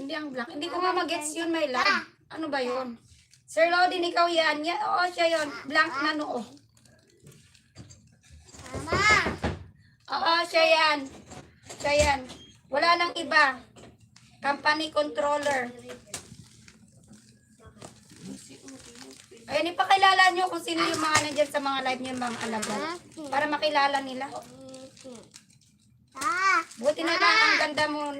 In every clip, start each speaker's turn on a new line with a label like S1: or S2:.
S1: Hindi ang blank. Hindi ko nga mag-gets yun, my love. Ano ba yun? Sir Lodin, ikaw yan. Oo, siya yun. Blank na noo.
S2: Mama.
S1: Oo, siya yan. Siya yan. Wala nang iba. Company controller. Ayun, ipakilala nyo kung sino yung mga nandyan sa mga live nyo, yung mga alagad. Para makilala nila. Buti na lang ang ganda mo,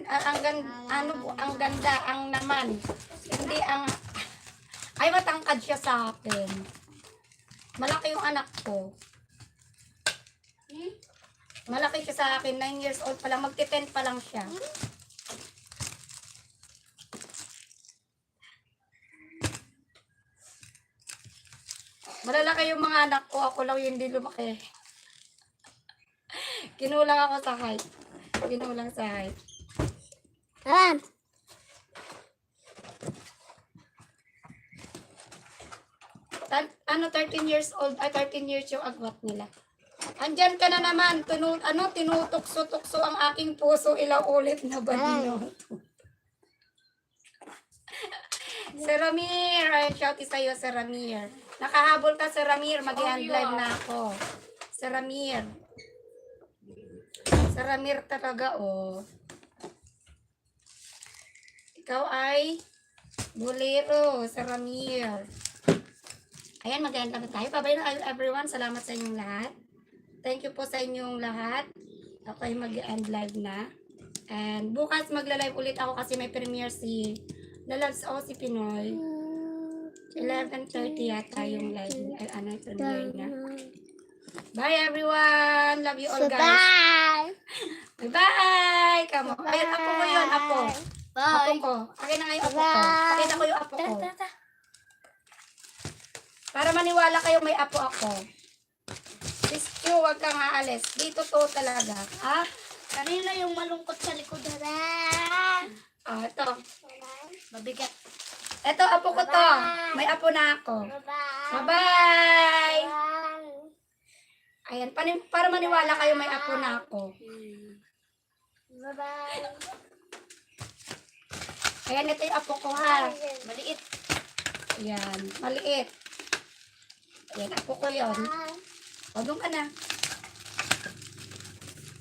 S1: ang ganda, ang naman. Hindi ang, ay matangkad siya sa akin. Malaki yung anak ko. Malaki siya sa akin, 9 years old pa lang, magti-10 pa lang siya. Malalaki yung mga anak ko, ako lang yung hindi lumaki. Kinulang ako sa height. Kinulang sa height.
S2: Ayan.
S1: Ano, 13 years old, ay 13 years yung agwat nila. Andyan ka na naman, tinutukso-tukso ang aking puso, ilang ulit na ba dinoto? Sir Ramir, ay shout sa'yo, Sir Ramir. Nakahabol ka, Sir Ramir, mag-i-end live na ako. Sir Ramir. Sir Ramir talaga, oh. Ikaw ay bulero, Sir Ramir. Ayan, mag-end live tayo. Bye-bye na everyone. Salamat sa inyong lahat. Thank you po sa inyong lahat. Ako ay mag-end live na. And bukas magla-live ulit ako kasi may premiere si Lalabs o si Pinoy. 11:30 yata yung live. Ay, premiere na. Bye everyone! Love you all guys.
S2: Bye.
S1: Bye-bye! Kamo. Ayun, apo ko yun, apo. Apo
S2: Bye.
S1: ko. Akin na nga yung apo ko. Pakita ko yung apo ko. Para maniwala kayo may apo ako. Sis Q, huwag kang aalis. Dito to talaga. Ha?
S2: Kanina yung malungkot sa likod.
S1: Ito.
S2: Mabigat.
S1: Ito, apo ko to. May apo na ako.
S2: Bye-bye.
S1: Bye-bye! Ayan, para maniwala kayo may apo na ako.
S2: Bye-bye.
S1: Ayan, ito yung apo ko ha.
S2: Maliit.
S1: Ayan, maliit. Ayan, apo ko yun. O, doon ka na.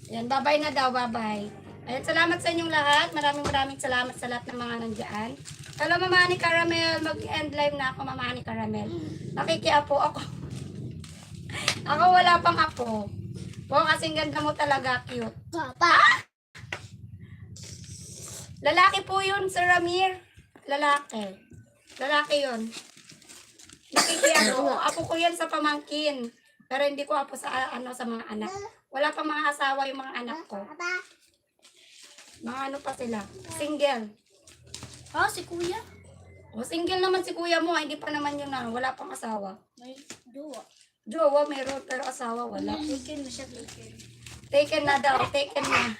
S1: Ayan, bye-bye na daw, bye-bye. Ayan, salamat sa inyong lahat. Maraming salamat sa lahat ng mga nandyan. Hello, Mama ni Caramel. Mag-end live na ako, Mama ni Caramel. Nakikiapo ako. Ako wala pang apo. Po, kasing ganda mo talaga, cute.
S2: Papa.
S1: Lalaki po yun, Sir Ramir. Lalaki. Lalaki yun. Nakikiapo. Apo ko yan sa pamangkin. Pero hindi ko apo sa, sa mga anak. Wala pang mga asawa yung mga anak ko. Mga ano pa sila. Single.
S2: Oh, si kuya.
S1: O, single naman si kuya mo. Hindi pa naman yun na. Wala pang asawa.
S2: May duwa.
S1: Jowa, meron. Pero asawa, wala.
S2: Taken na siya, taken.
S1: Taken na daw. Taken na.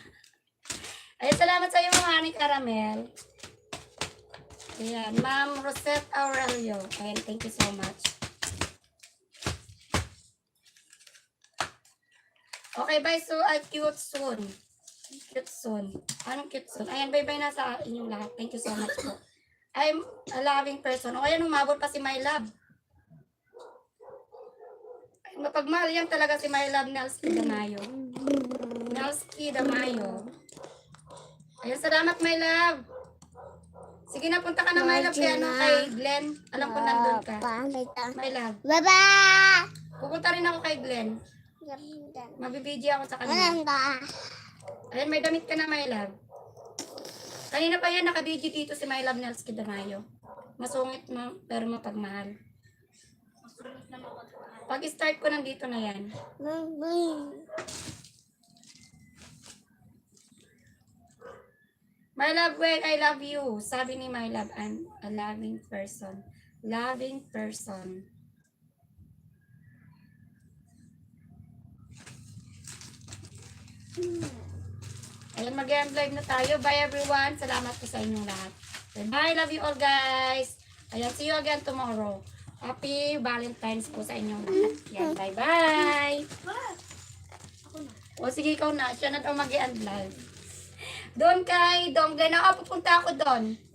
S1: Ay, salamat sa iyo, mga ni Caramel. Ayan. Ma'am Rosette Aurelio. Ayan, thank you so much. Okay, bye. So, cute soon. Cute soon. Anong cute soon? Ayan, bye-bye na sa inyong lahat. Thank you so much po. I'm a loving person. O, ayan, umabot pa si My Love. Ay, mapagmahal yan talaga si My Love, Nelski Damayo. Nelski Damayo. Ayan, salamat, My Love. Sige na, punta ka na, My Love, kay, kay Glenn. Alam ko nandun ka. My Love.
S2: Bye-bye.
S1: Pupunta rin ako kay Glenn. Mabibidyo ako sa kanya. Ayan, may damit ka na, My Love. Kanina pa yan, nakabidyo dito si My Love Nelski Damayo. Masungit mo, pero mapagmahal. Pag-start ko, nandito na yan. My Love, when I love you. Sabi ni My Love, I'm a loving person. Loving person. Ayan, mag-end live na tayo. Bye everyone. Salamat po sa inyong lahat. Bye. Love you all guys. Ayan, see you again tomorrow. Happy Valentine's po sa inyong lahat. Ayan, bye-bye. O sige, ikaw na. Siya na daw mag-end live. Doon kay Donggay na. Pupunta ako doon.